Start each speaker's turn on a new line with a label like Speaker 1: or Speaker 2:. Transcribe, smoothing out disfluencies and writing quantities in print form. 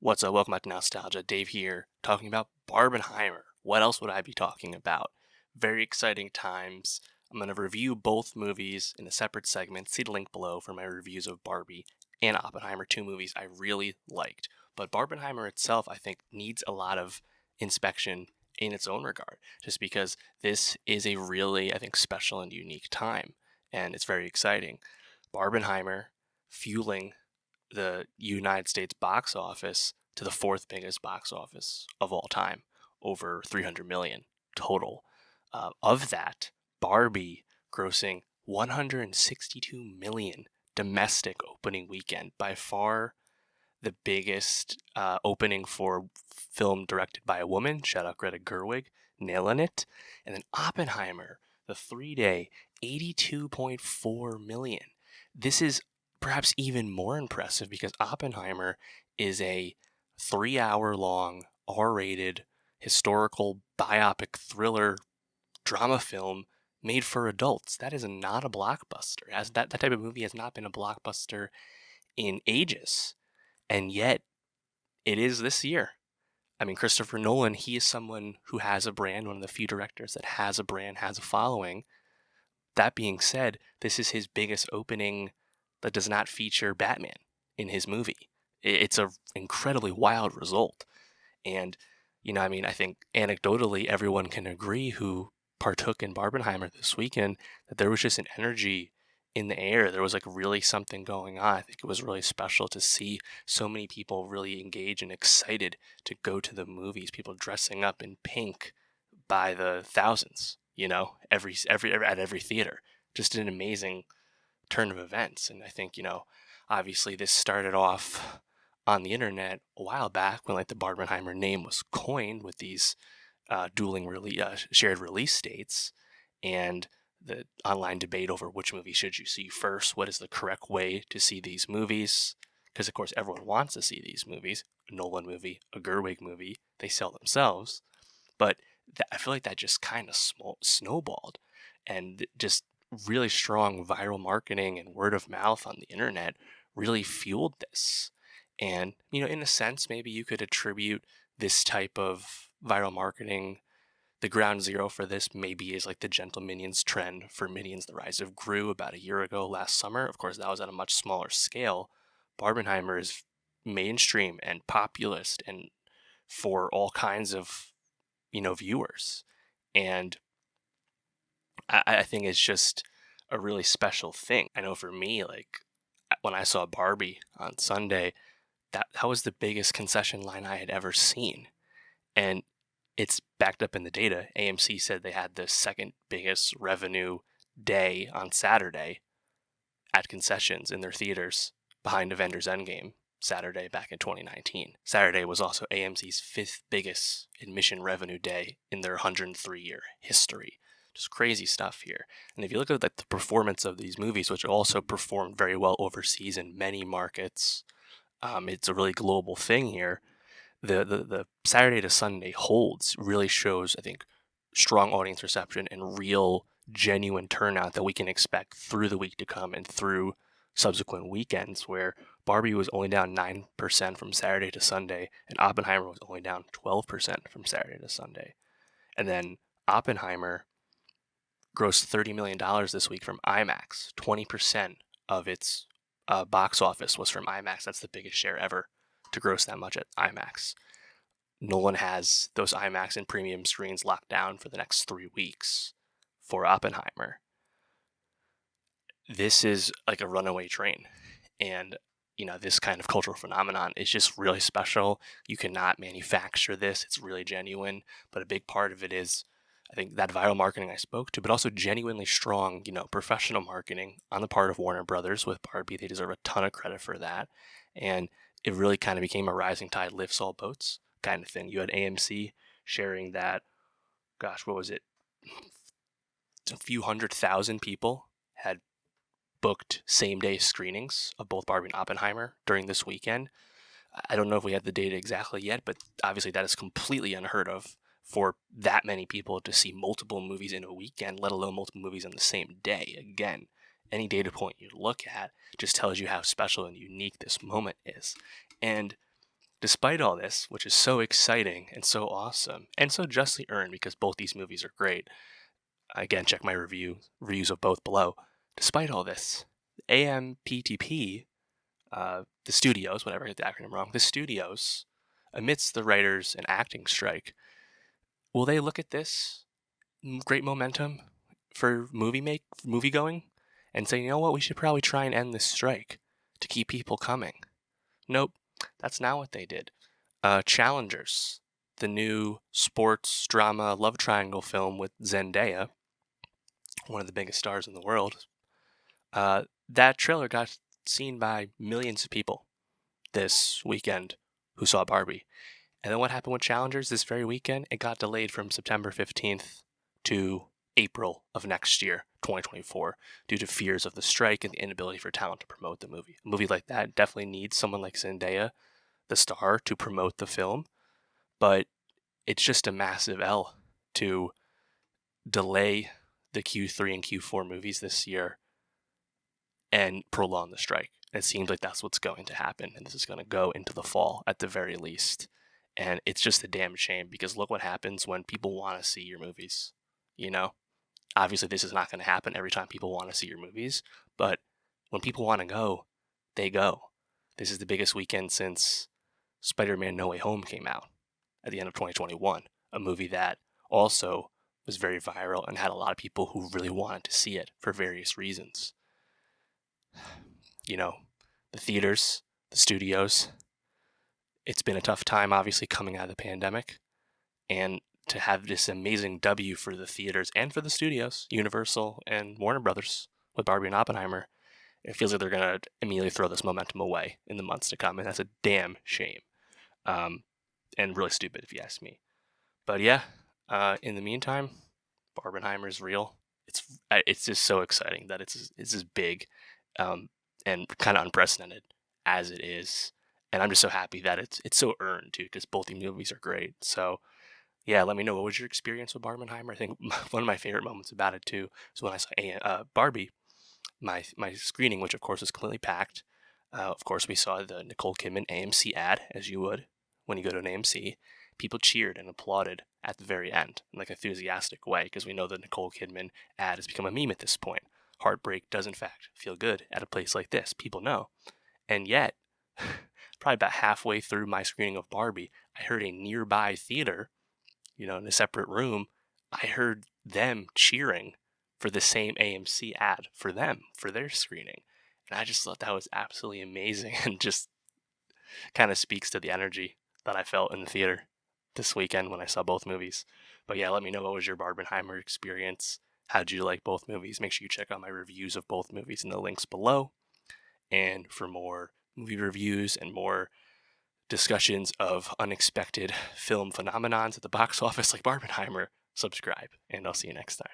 Speaker 1: What's up? Welcome back to Nowstalgia. Dave here, talking about Barbenheimer. What else would I be talking about? Very exciting times. I'm going to review both movies in a separate segment. See the link below for my reviews of Barbie and Oppenheimer, two movies I really liked. But Barbenheimer itself, I think, needs a lot of inspection in its own regard, just because this is a really, I think, special and unique time, and it's very exciting. Barbenheimer fueling the United States box office to the fourth biggest box office of all time, over 300 million total. Of that, Barbie grossing 162 million domestic opening weekend, by far the biggest opening for film directed by a woman. Shout out Greta Gerwig, nailing it. And then Oppenheimer, the 3-day, 82.4 million. This is perhaps even more impressive because Oppenheimer is a 3-hour long R-rated historical biopic thriller drama film made for adults. That is not a blockbuster. As that type of movie has not been a blockbuster in ages. And yet it is this year. I mean, Christopher Nolan, he is someone who has a brand, one of the few directors that has a brand, has a following. That being said, this is his biggest opening that does not feature Batman in his movie. It's an incredibly wild result. And, I mean, I think anecdotally, everyone can agree who partook in Barbenheimer this weekend that there was just an energy in the air. There was like really something going on. I think it was really special to see so many people really engaged and excited to go to the movies, people dressing up in pink by the thousands, every at every theater. Just an amazing turn of events. And I think, obviously this started off on the internet a while back when like the Barbenheimer name was coined with these shared release dates, and the online debate over which movie should you see first, what is the correct way to see these movies, because of course everyone wants to see these movies, a Nolan movie, a Gerwig movie, they sell themselves, but I feel like that just kind of snowballed, and just really strong viral marketing and word of mouth on the internet really fueled this. And, in a sense, maybe you could attribute this type of viral marketing, the ground zero for this maybe is like the Gentle Minions trend for Minions The Rise of Gru about a year ago last summer. Of course, that was at a much smaller scale. Barbenheimer is mainstream and populist and for all kinds of, viewers. And I think it's just a really special thing. I know for me, like when I saw Barbie on Sunday, that was the biggest concession line I had ever seen. And it's backed up in the data. AMC said they had the second biggest revenue day on Saturday at concessions in their theaters behind Avengers Endgame Saturday back in 2019. Saturday was also AMC's fifth biggest admission revenue day in their 103-year history. Just crazy stuff here. And if you look at the performance of these movies, which also performed very well overseas in many markets, it's a really global thing here. The Saturday to Sunday holds really shows, I think, strong audience reception and real genuine turnout that we can expect through the week to come and through subsequent weekends, where Barbie was only down 9% from Saturday to Sunday and Oppenheimer was only down 12% from Saturday to Sunday. And then Oppenheimer grossed $30 million this week from IMAX. 20% of its box office was from IMAX. That's the biggest share ever to gross that much at IMAX. Nolan has those IMAX and premium screens locked down for the next 3 weeks for Oppenheimer. This is like a runaway train. And, this kind of cultural phenomenon is just really special. You cannot manufacture this. It's really genuine. But a big part of it is, I think, that viral marketing I spoke to, but also genuinely strong, professional marketing on the part of Warner Brothers with Barbie. They deserve a ton of credit for that. And it really kind of became a rising tide lifts all boats kind of thing. You had AMC sharing that, what was it? A few 100,000 people had booked same-day screenings of both Barbie and Oppenheimer during this weekend. I don't know if we have the data exactly yet, but obviously that is completely unheard of for that many people to see multiple movies in a weekend, let alone multiple movies on the same day. Again, any data point you look at just tells you how special and unique this moment is. And despite all this, which is so exciting and so awesome and so justly earned because both these movies are great. Again, check my reviews of both below. Despite all this, AMPTP, the studios, whatever I get the acronym wrong, the studios, amidst the writers and acting strike, will they look at this great momentum for movie going and say, you know what, we should probably try and end this strike to keep people coming? Nope, that's not what they did. Challengers, the new sports drama love triangle film with Zendaya, one of the biggest stars in the world, that trailer got seen by millions of people this weekend who saw Barbie. And then what happened with Challengers this very weekend? It got delayed from September 15th to April of next year, 2024, due to fears of the strike and the inability for talent to promote the movie. A movie like that definitely needs someone like Zendaya, the star, to promote the film, but it's just a massive L to delay the Q3 and Q4 movies this year and prolong the strike. It seems like that's what's going to happen, and this is going to go into the fall at the very least. And it's just a damn shame because look what happens when people want to see your movies. You know, obviously this is not going to happen every time people want to see your movies, but when people want to go, they go. This is the biggest weekend since Spider-Man No Way Home came out at the end of 2021, a movie that also was very viral and had a lot of people who really wanted to see it for various reasons. You know, the theaters, the studios, it's been a tough time, obviously, coming out of the pandemic. And to have this amazing W for the theaters and for the studios, Universal and Warner Brothers, with Barbie and Oppenheimer, it feels like they're going to immediately throw this momentum away in the months to come. And that's a damn shame. And really stupid, if you ask me. But yeah, in the meantime, Barbenheimer is real. It's just so exciting that it's as big and kind of unprecedented as it is. And I'm just so happy that it's so earned too, because both these movies are great. So yeah, let me know, what was your experience with Barbenheimer? I think one of my favorite moments about it too is when I saw Barbie, my screening, which of course was completely packed. Of course, we saw the Nicole Kidman AMC ad, as you would when you go to an AMC. People cheered and applauded at the very end in like an enthusiastic way because we know the Nicole Kidman ad has become a meme at this point. Heartbreak does in fact feel good at a place like this. People know. And yet, probably about halfway through my screening of Barbie, I heard a nearby theater, in a separate room, I heard them cheering for the same AMC ad for them, for their screening. And I just thought that was absolutely amazing and just kind of speaks to the energy that I felt in the theater this weekend when I saw both movies. But yeah, let me know, what was your Barbenheimer experience? How did you like both movies? Make sure you check out my reviews of both movies in the links below. And for more movie reviews and more discussions of unexpected film phenomenons at the box office like Barbenheimer, subscribe, and I'll see you next time.